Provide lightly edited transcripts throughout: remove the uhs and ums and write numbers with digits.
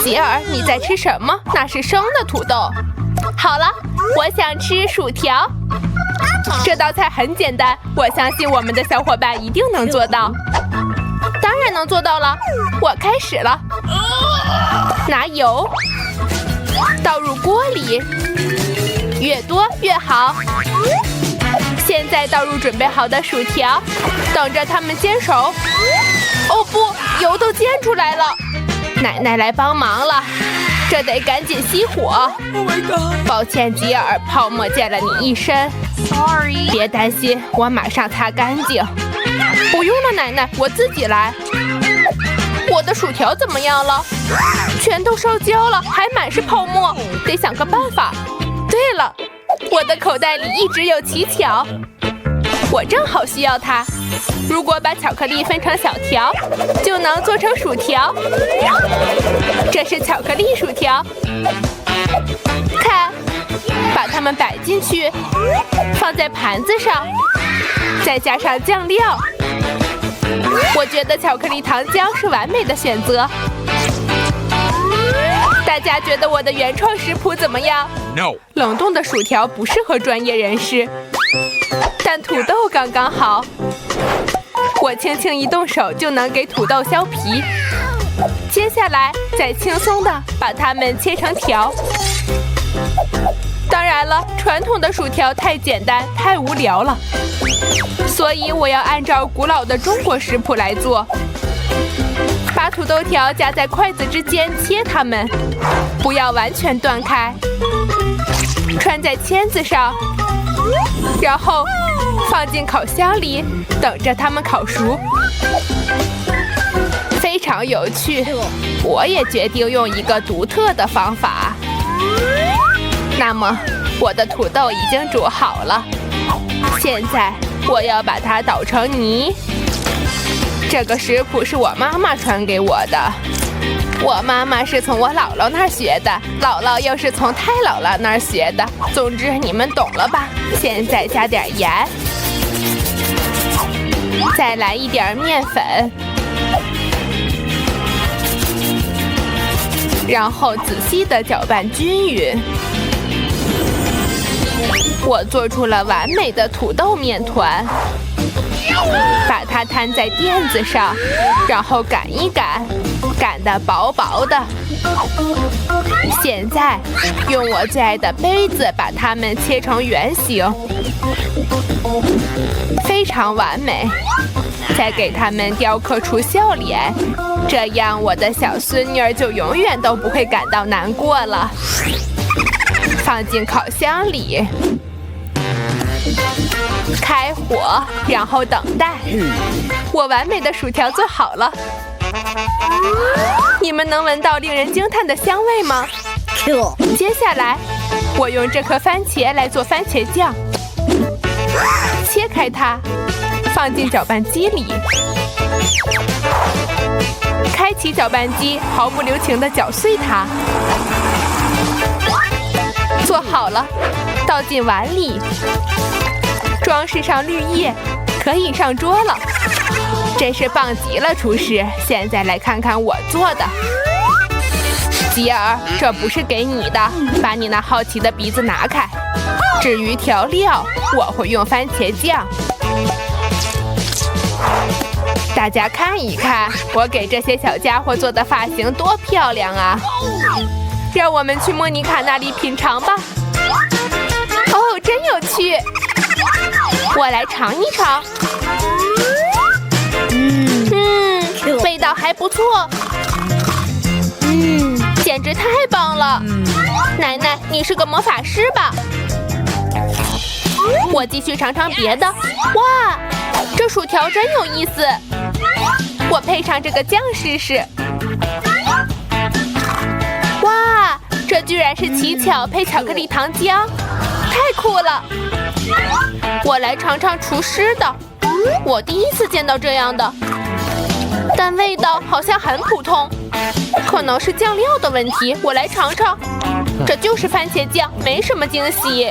吉尔，你在吃什么？那是生的土豆。好了，我想吃薯条。这道菜很简单，我相信我们的小伙伴一定能做到。当然能做到了，我开始了。拿油倒入锅里，越多越好。现在倒入准备好的薯条，等着它们煎熟。哦不，油都煎出来了，奶奶来帮忙了，这得赶紧熄火。抱歉，吉尔，泡沫溅了你一身。Sorry， 别担心，我马上擦干净。不用了，奶奶，我自己来。我的薯条怎么样了？全都烧焦了，还满是泡沫，得想个办法。对了，我的口袋里一直有奇巧，我正好需要它。如果把巧克力分成小条，就能做成薯条。这是巧克力薯条，看，把它们摆进去，放在盘子上，再加上酱料。我觉得巧克力糖浆是完美的选择。大家觉得我的原创食谱怎么样？ No。冷冻的薯条不适合专业人士，但土豆刚刚好。我轻轻一动手就能给土豆削皮。接下来再轻松的把它们切成条。当然了，传统的薯条太简单太无聊了，所以我要按照古老的中国食谱来做。把土豆条夹在筷子之间切它们，不要完全断开，穿在签子上，然后放进烤箱里，等着它们烤熟。非常有趣，我也决定用一个独特的方法。那么，我的土豆已经煮好了，现在我要把它捣成泥。这个食谱是我妈妈传给我的，我妈妈是从我姥姥那儿学的，姥姥又是从太姥姥那儿学的。总之，你们懂了吧？现在加点盐，再来一点面粉，然后仔细地搅拌均匀。我做出了完美的土豆面团，把它摊在垫子上，然后擀一擀，擀得薄薄的。现在用我最爱的杯子把它们切成圆形，非常完美。再给它们雕刻出笑脸，这样我的小孙女儿就永远都不会感到难过了。放进烤箱里，开火，然后等待。我完美的薯条做好了，你们能闻到令人惊叹的香味吗？接下来，我用这颗番茄来做番茄酱，切开它，放进搅拌机里，开启搅拌机，毫不留情地搅碎它。做好了，倒进碗里，装饰上绿叶，可以上桌了。真是棒极了，厨师！现在来看看我做的。吉尔，这不是给你的，把你那好奇的鼻子拿开。至于调料，我会用番茄酱。大家看一看，我给这些小家伙做的发型多漂亮啊！让我们去莫妮卡那里品尝吧。哦，真有趣！我来尝一尝。味道还不错。简直太棒了！奶奶，你是个魔法师吧？我继续尝尝别的。哇，这薯条真有意思。我配上这个酱试试。哇，这居然是奇巧配巧克力糖浆，太酷了！我来尝尝厨师的，我第一次见到这样的，但味道好像很普通，可能是酱料的问题。我来尝尝，这就是番茄酱，没什么惊喜。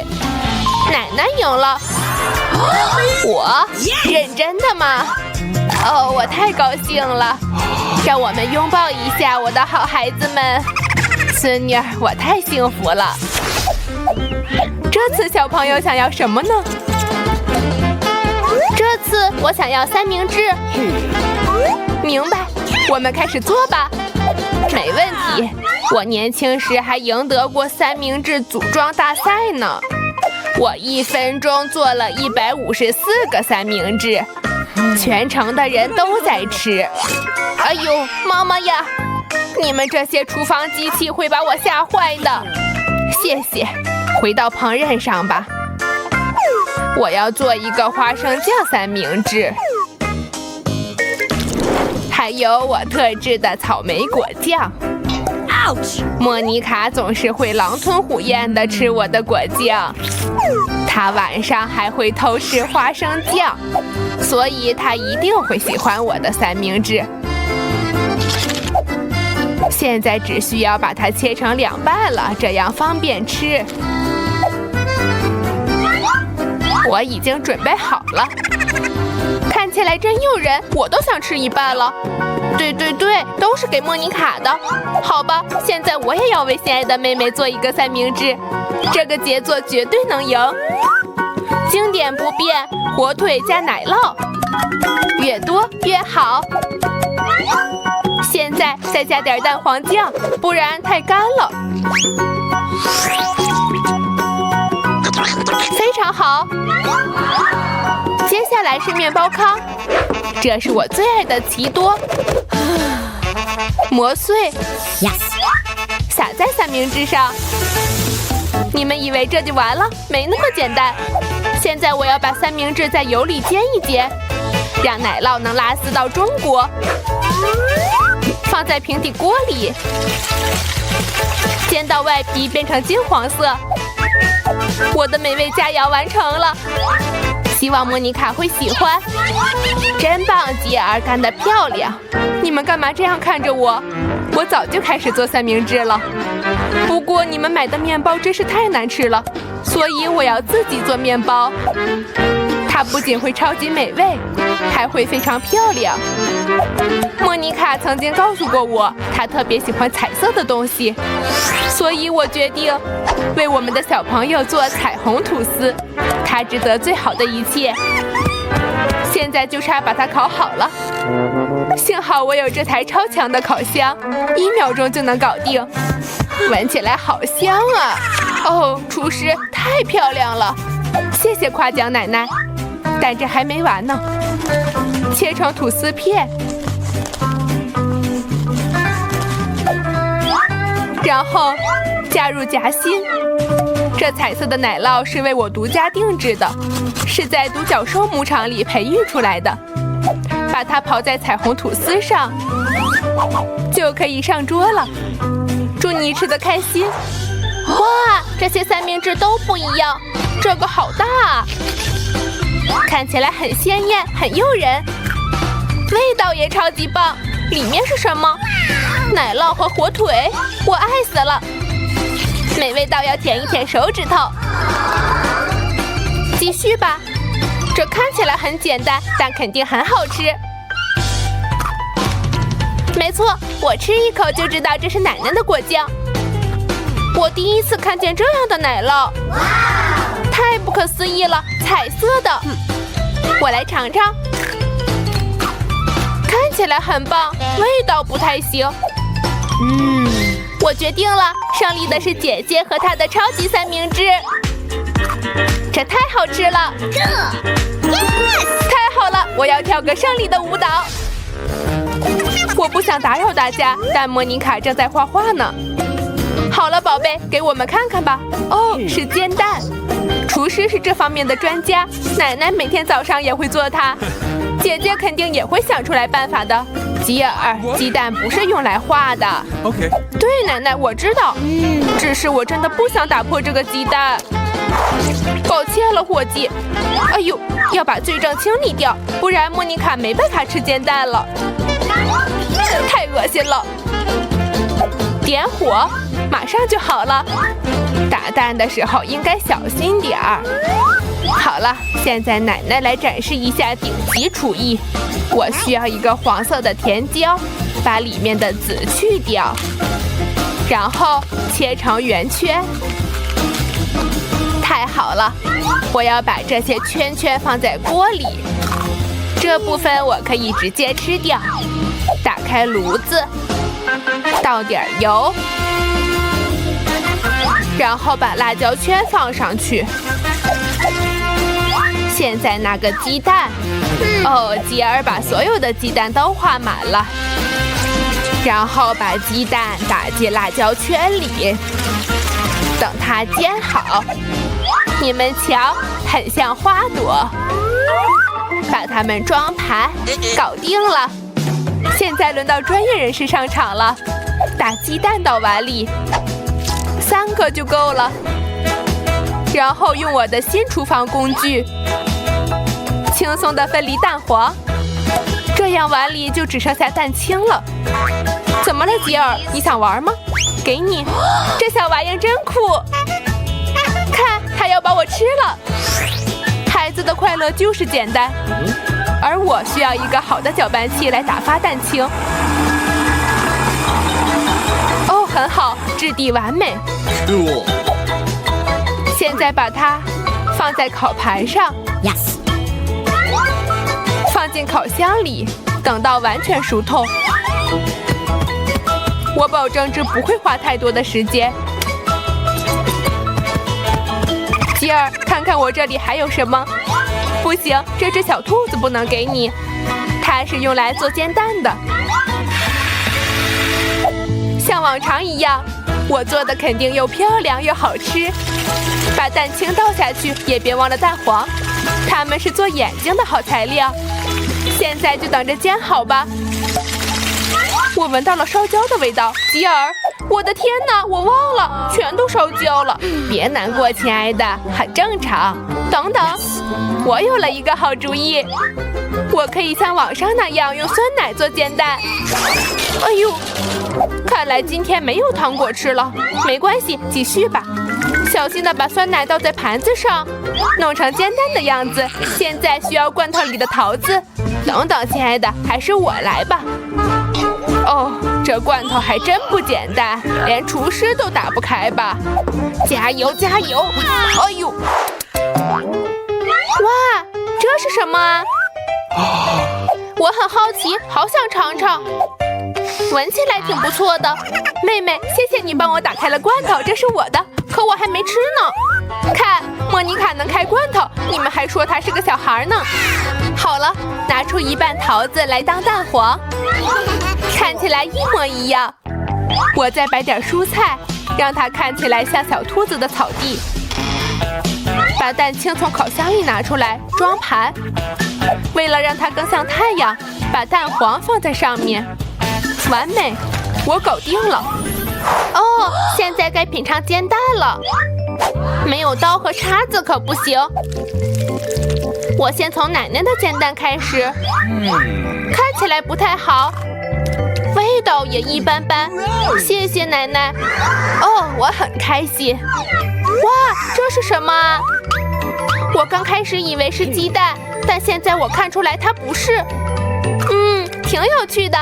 奶奶赢了。我认真的吗？哦，我太高兴了。让我们拥抱一下，我的好孩子们。孙女儿，我太幸福了。这次小朋友想要什么呢？这次我想要三明治。明白，我们开始做吧。没问题，我年轻时还赢得过三明治组装大赛呢。我1分钟做了154个三明治，全城的人都在吃。哎呦，妈妈呀！你们这些厨房机器会把我吓坏的。谢谢，回到烹饪上吧。我要做一个花生酱三明治，还有我特制的草莓果酱。莫妮卡总是会狼吞虎咽地吃我的果酱，她晚上还会偷吃花生酱，所以她一定会喜欢我的三明治。现在只需要把它切成2半了，这样方便吃。我已经准备好了，看起来真诱人，我都想吃1半了。对，都是给莫妮卡的。好吧，现在我也要为心爱的妹妹做一个三明治，这个杰作绝对能赢。经典不变，火腿加奶酪，越多越好。现在再加点蛋黄酱，不然太干了。非常好。接下来是面包糠，这是我最爱的奇多。磨碎，撒在三明治上。你们以为这就完了？没那么简单。现在我要把三明治在油里煎一煎，让奶酪能拉丝到中国。放在平底锅里，煎到外皮变成金黄色。我的美味佳肴完成了，希望莫妮卡会喜欢。真棒，吉尔，干得漂亮！你们干嘛这样看着我？我早就开始做三明治了。不过你们买的面包真是太难吃了，所以我要自己做面包。它不仅会超级美味，还会非常漂亮。莫妮卡曾经告诉过我，她特别喜欢彩色的东西，所以我决定为我们的小朋友做彩虹吐司。它值得最好的一切。现在就差把它烤好了。幸好我有这台超强的烤箱，1秒钟就能搞定。闻起来好香啊！哦，厨师太漂亮了，谢谢夸奖，奶奶。但这还没完呢，切成吐司片，然后加入夹心。这彩色的奶酪是为我独家定制的，是在独角兽牧场里培育出来的。把它刨在彩虹吐司上，就可以上桌了。祝你吃得开心！哇，这些三明治都不一样，这个好大啊！看起来很鲜艳，很诱人，味道也超级棒。里面是什么？奶酪和火腿，我爱死了！美味到要舔一舔手指头。继续吧，这看起来很简单，但肯定很好吃。没错，我吃一口就知道这是奶奶的果酱。我第一次看见这样的奶酪，太不可思议了，彩色的。我来尝尝，看起来很棒，味道不太行。我决定了，胜利的是姐姐和她的超级三明治。这太好吃了！太好了，我要跳个胜利的舞蹈。我不想打扰大家，但莫妮卡正在画画呢。好了，宝贝，给我们看看吧。哦，是煎蛋。厨师是这方面的专家，奶奶每天早上也会做它。姐姐肯定也会想出来办法的。吉尔，鸡蛋不是用来画的。OK。对，奶奶，我知道。只是我真的不想打破这个鸡蛋。抱歉了，伙计。哎呦，要把罪证清理掉，不然莫妮卡没办法吃煎蛋了。太恶心了。点火，马上就好了。打蛋的时候应该小心点儿。好了，现在奶奶来展示一下顶级厨艺。我需要一个黄色的甜椒，把里面的籽去掉，然后切成圆圈。太好了，我要把这些圈圈放在锅里，这部分我可以直接吃掉。打开炉子，倒点油，然后把辣椒圈放上去。现在拿个鸡蛋，吉尔把所有的鸡蛋都画满了，然后把鸡蛋打进辣椒圈里，等它煎好。你们瞧，很像花朵。把它们装盘，搞定了。现在轮到专业人士上场了，打鸡蛋到碗里，3个就够了。然后用我的新厨房工具，轻松地分离蛋黄，这样碗里就只剩下蛋清了。怎么了，吉尔？你想玩吗？给你，这小玩意真酷。看，它要把我吃了。孩子的快乐就是简单，而我需要一个好的搅拌器来打发蛋清。哦，很好，质地完美。现在把它放在烤盘上 Yes. 放进烤箱里，等到完全熟透。我保证这不会花太多的时间。吉尔，看看我这里还有什么？不行，这只小兔子不能给你，它是用来做煎蛋的。像往常一样，我做的肯定又漂亮又好吃。把蛋清倒下去，也别忘了蛋黄，它们是做眼睛的好材料。现在就等着煎好吧。我闻到了烧焦的味道，吉尔，我的天哪，我忘了，全都烧焦了。别难过，亲爱的，很正常。等等，我有了一个好主意，我可以像网上那样用酸奶做煎蛋。哎呦，看来今天没有糖果吃了，没关系，继续吧。小心地把酸奶倒在盘子上，弄成煎蛋的样子。现在需要罐头里的桃子。等等，亲爱的，还是我来吧。哦，这罐头还真不简单，连厨师都打不开吧？加油，加油！哎呦，哇，这是什么啊？我很好奇，好想尝尝。闻起来挺不错的。妹妹，谢谢你帮我打开了罐头，这是我的，可我还没吃呢。看，莫妮卡能开罐头，你们还说她是个小孩呢。好了，拿出一半桃子来当蛋黄，看起来一模一样。我再摆点蔬菜，让它看起来像小兔子的草地。把蛋清从烤箱里拿出来，装盘。为了让它更像太阳，把蛋黄放在上面。完美，我搞定了。哦，现在该品尝煎蛋了。没有刀和叉子可不行。我先从奶奶的煎蛋开始，看起来不太好，味道也一般般。谢谢奶奶。哦，我很开心。哇，这是什么啊？我刚开始以为是鸡蛋，但现在我看出来它不是。挺有趣的，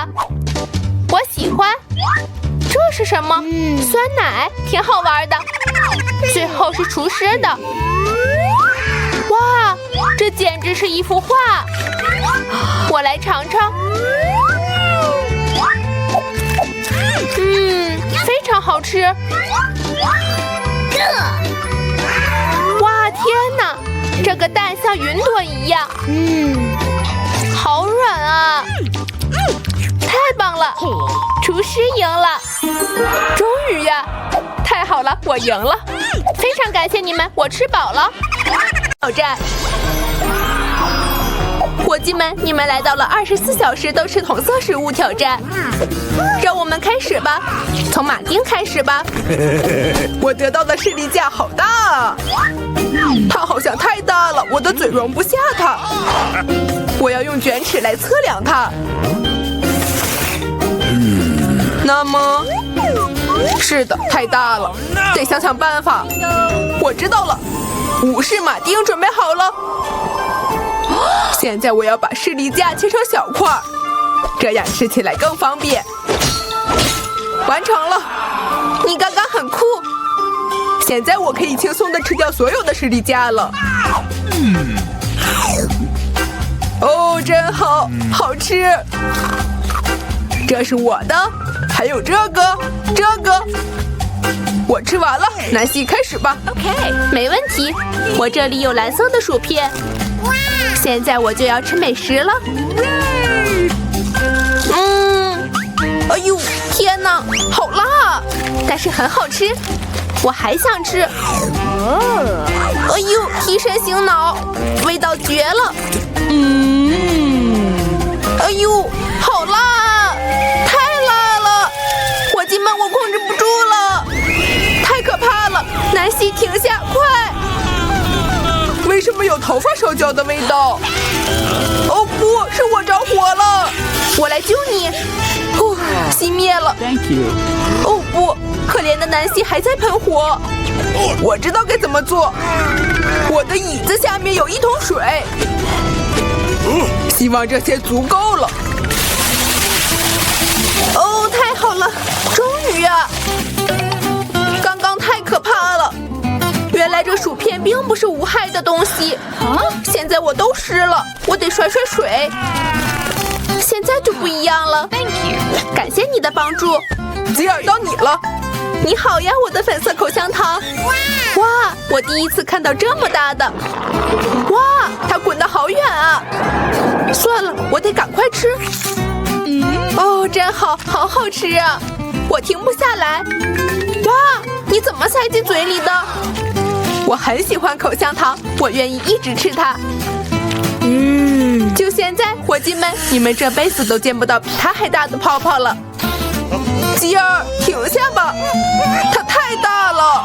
我喜欢。这是什么？酸奶，挺好玩的。最后是厨师的。哇，这简直是一幅画！我来尝尝。非常好吃。哇，天哪，这个蛋像云朵一样。好软啊！太棒了，厨师赢了。终于呀，太好了，我赢了。非常感谢你们，我吃饱了。挑战，伙计们，你们来到了24小时都吃同色食物挑战。让我们开始吧，从马丁开始吧。我得到的士力架好大啊！它好像太大了，我的嘴容不下它。我要用卷尺来测量它。那么，是的，太大了，得想想办法。我知道了，武士马丁准备好了。现在我要把士力架切成小块，这样吃起来更方便。完成了，你刚刚很酷。现在我可以轻松地吃掉所有的士力架了。哦，真好，好吃。这是我的，还有这个。我吃完了，南希开始吧。OK， 没问题。我这里有蓝色的薯片。现在我就要吃美食了。哎呦，天哪，好辣！但是很好吃，我还想吃。哎呦，提神醒脑，味道绝了。哎呦，好辣，太辣了！伙计们，我控制不住了，太可怕了！南希，停下，快！为什么有头发烧焦的味道？哦不，是我着火了！我来救你。熄灭了。Thank you。哦不，可怜的南希还在喷火。我知道该怎么做。我的椅子下面有一桶水。希望这些足够了。哦，太好了，终于啊！刚刚太可怕了。原来这薯片并不是无害的东西。现在我都湿了，我得甩水。现在就不一样了。Thank you， 感谢你的帮助。吉尔，到你了。你好呀，我的粉色口香糖。哇，我第一次看到这么大的。哇，它滚得好远啊！算了，我得赶快吃。哦，真好，好好吃啊！我停不下来。哇，你怎么塞进嘴里的？我很喜欢口香糖，我愿意一直吃它。就现在，伙计们，你们这辈子都见不到比它还大的泡泡了。吉尔，停下吧，它太大了。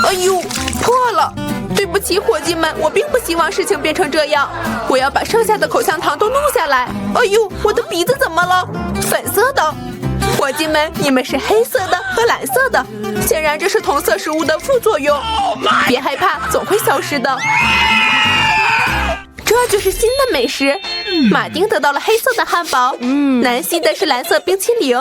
哎呦，破了！对不起，伙计们，我并不希望事情变成这样。我要把剩下的口香糖都弄下来。哎呦，我的鼻子怎么了？粉色的。伙计们，你们是黑色的和蓝色的，显然这是同色食物的副作用。别害怕，总会消失的。这就是新的美食。马丁得到了黑色的汉堡，南希的是蓝色冰淇淋，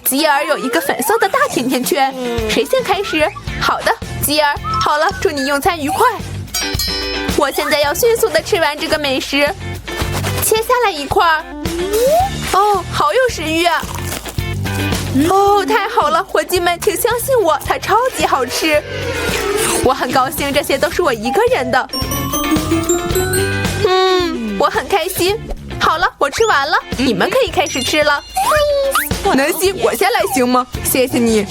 吉尔有一个粉色的大甜甜圈。谁先开始？好的，吉尔。好了，祝你用餐愉快。我现在要迅速地吃完这个美食，切下来一块。哦，好有食欲啊！哦，太好了，伙计们，请相信我，它超级好吃。我很高兴，这些都是我一个人的。我很开心。好了，我吃完了，你们可以开始吃了。南希，我先来行吗？谢谢你。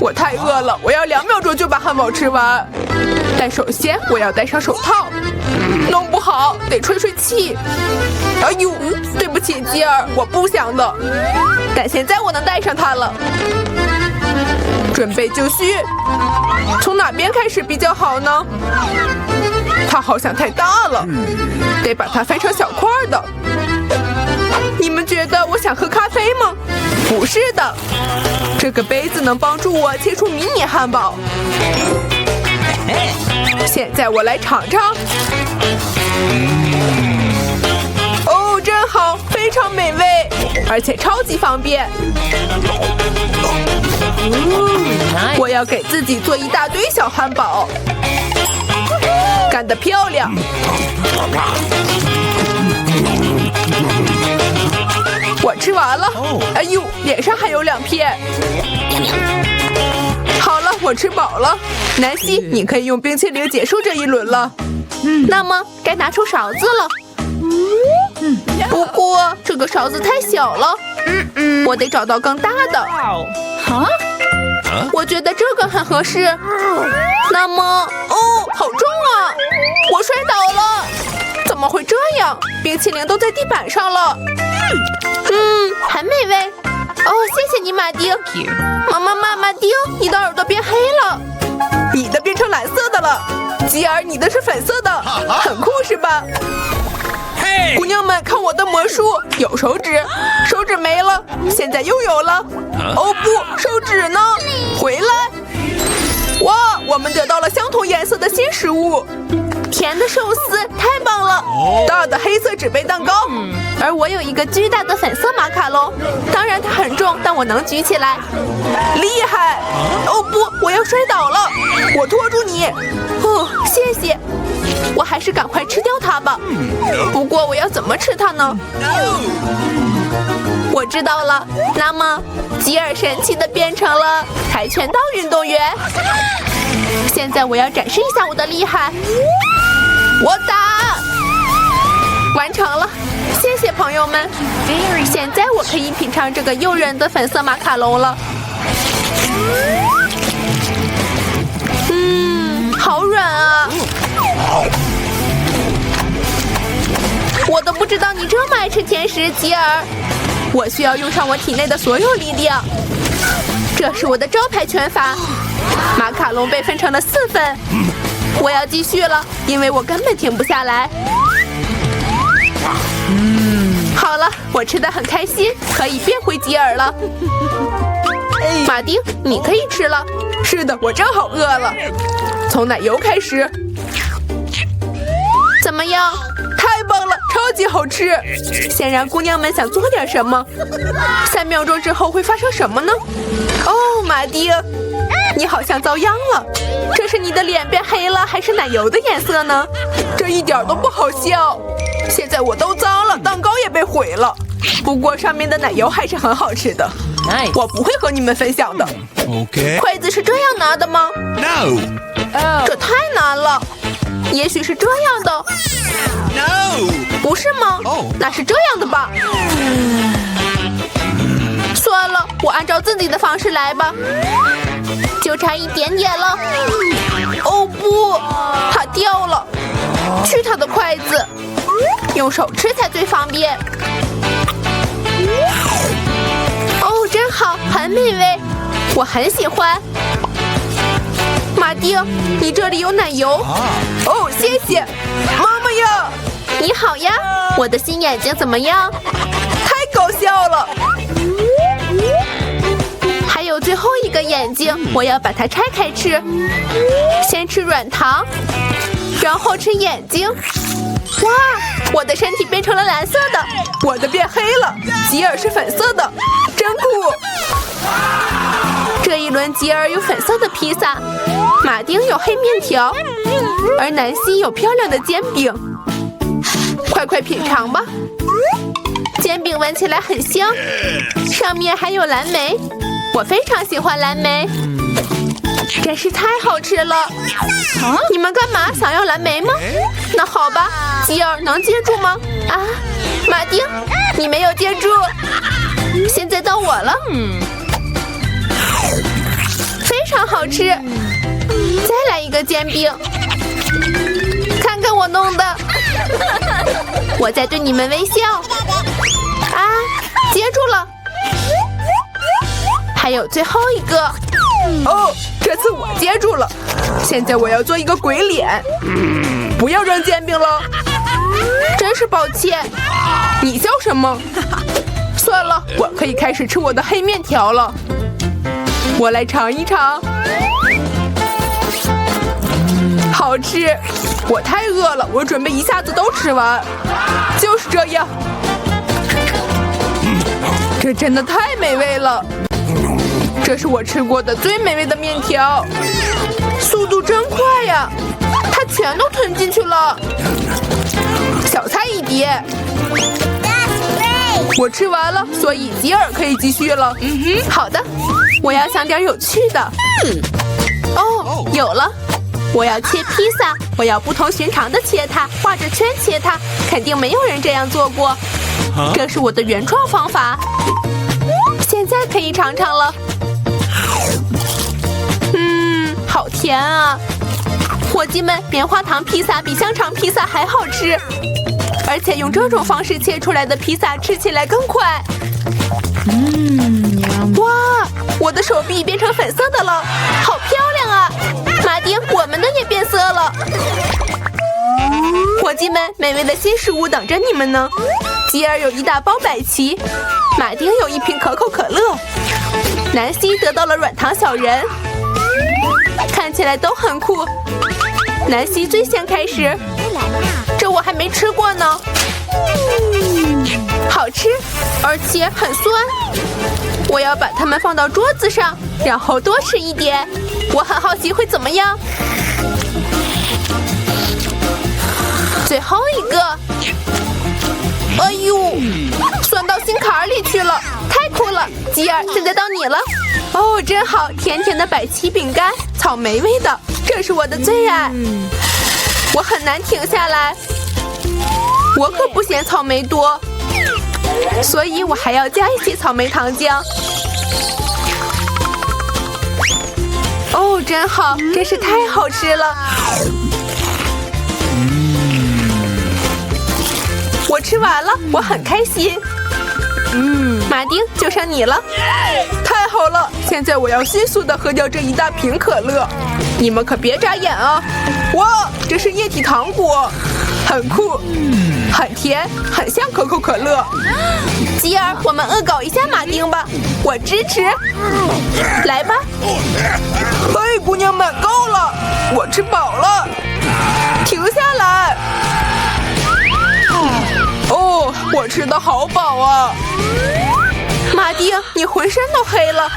我太饿了，我要2秒钟就把汉堡吃完。但首先我要戴上手套，弄不好得吹气。哎呦，对不起，吉尔，我不想的。但现在我能戴上它了。准备就绪。从哪边开始比较好呢？它好像太大了，得把它分成小块的。你们觉得我想喝咖啡吗？不是的，这个杯子能帮助我切出迷你汉堡。现在我来尝尝。哦，真好，非常美味，而且超级方便。我要给自己做一大堆小汉堡。干得漂亮！我吃完了。哎呦，脸上还有2片。好了，我吃饱了。南希，你可以用冰淇淋结束这一轮了。那么该拿出勺子了。不过这个勺子太小了。我得找到更大的。我觉得这个很合适。那么，哦，好重啊！我摔倒了，怎么会这样？冰淇淋都在地板上了。很美味。哦，谢谢你，马丁。马丁，你的耳朵变黑了，你的变成蓝色的了。吉尔，你的是粉色的，很酷是吧？姑娘们，看我的魔术，有手指，手指没了，现在又有了。哦不，手指呢？回来！哇，我们得到了相同颜色的新食物。甜的寿司，太棒了！大的黑色纸杯蛋糕，而我有一个巨大的粉色马卡龙。当然它很重，但我能举起来。厉害！哦不，我要摔倒了，我拖住你。哦，谢谢。我还是赶快吃掉它吧。不过我要怎么吃它呢？我知道了，那么吉尔神奇的变成了跆拳道运动员。现在我要展示一下我的厉害。我打，完成了，谢谢朋友们。现在我可以品尝这个诱人的粉色马卡龙了。好软啊！我都不知道你这么爱吃甜食，吉尔。我需要用上我体内的所有力量。这是我的招牌拳法。马卡龙被分成了4份。我要继续了，因为我根本停不下来。好了，我吃得很开心，可以变回吉尔了。马丁，你可以吃了。是的，我正好饿了。从奶油开始。怎么样？太棒了，超级好吃！显然姑娘们想做点什么。3秒钟之后会发生什么呢？哦，马丁，你好像遭殃了。这是你的脸变黑了，还是奶油的颜色呢？这一点都不好笑。现在我都脏了，蛋糕也被毁了。不过上面的奶油还是很好吃的。我不会和你们分享的。筷子是这样拿的吗 No. 这太难了。也许是这样的。No. 不是吗？那是这样的吧。算了，我按照自己的方式来吧。就差一点点了。哦不，它掉了。去它的筷子，用手吃才最方便。哦，真好，很美味，我很喜欢。马丁，你这里有奶油。哦，谢谢。妈妈呀！你好呀，我的新眼睛怎么样？太搞笑了。还有最后一个眼睛，我要把它拆开吃。先吃软糖，然后吃眼睛。哇，我的身体变成了蓝色的，我的变黑了，吉尔是粉色的，真酷。这一轮吉尔有粉色的披萨，马丁有黑面条，而南希有漂亮的煎饼。快快品尝吧，煎饼闻起来很香，上面还有蓝莓，我非常喜欢蓝莓，真是太好吃了。你们干嘛？想要蓝莓吗？那好吧，吉尔能接住吗？啊，马丁，你没有接住。现在到我了。非常好吃。再来一个煎饼，看看我弄的。我在对你们微笑。啊，接住了。还有最后一个。哦，这次我接住了。现在我要做一个鬼脸。不要扔煎饼了。真是抱歉。你笑什么？算了，我可以开始吃我的黑面条了。我来尝一尝。好吃。我太饿了，我准备一下子都吃完。就是这样。这真的太美味了。这是我吃过的最美味的面条，速度真快呀！它全都吞进去了。小菜一碟。我吃完了，所以吉尔可以继续了。好的，我要想点有趣的。哦，有了。我要切披萨，我要不同寻常的切它，画着圈切它，肯定没有人这样做过。这是我的原创方法。现在可以尝尝了。好甜啊！伙计们，棉花糖披萨比香肠披萨还好吃，而且用这种方式切出来的披萨吃起来更快。哇，我的手臂变成粉色的了，好漂亮啊！马丁，我们的也变色了。伙计们，美味的新食物等着你们呢。吉尔有一大包百奇，马丁有一瓶可口可乐，南希得到了软糖小人。看起来都很酷。南希最先开始，这我还没吃过呢。好吃，而且很酸。我要把它们放到桌子上，然后多吃一点。我很好奇会怎么样。最后一个，哎呦，酸到心坎里去了，太酷了！吉尔，现在到你了。哦，真好，甜甜的百奇饼干，草莓味的，这是我的最爱。我很难停下来，我可不嫌草莓多，所以我还要加一些草莓糖浆。哦，真好，真是太好吃了。我吃完了，我很开心。马丁，就剩你了。太好了，现在我要迅速地喝掉这一大瓶可乐。你们可别眨眼啊！哇，这是液体糖果，很酷，很甜，很像可口可乐。吉尔，我们恶搞一下马丁吧，我支持。来吧。嘿，姑娘们，够了，我吃饱了。停下来。哦，我吃的好饱啊！马丁，你浑身都黑了，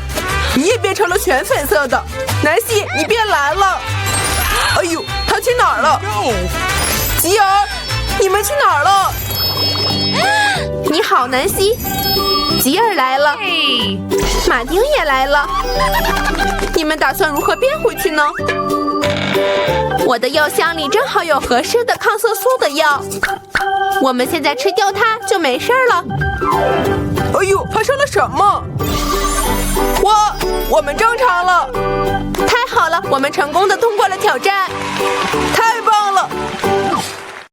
你也变成了全粉色的。南希，你变蓝了。哎呦，他去哪儿了？吉尔，你们去哪儿了？你好，南希。吉尔来了，马丁也来了。你们打算如何变回去呢？我的药箱里正好有合适的抗色素的药，我们现在吃掉它就没事了。哎呦，发生了什么？哇，我们正常了！太好了，我们成功的通过了挑战，太棒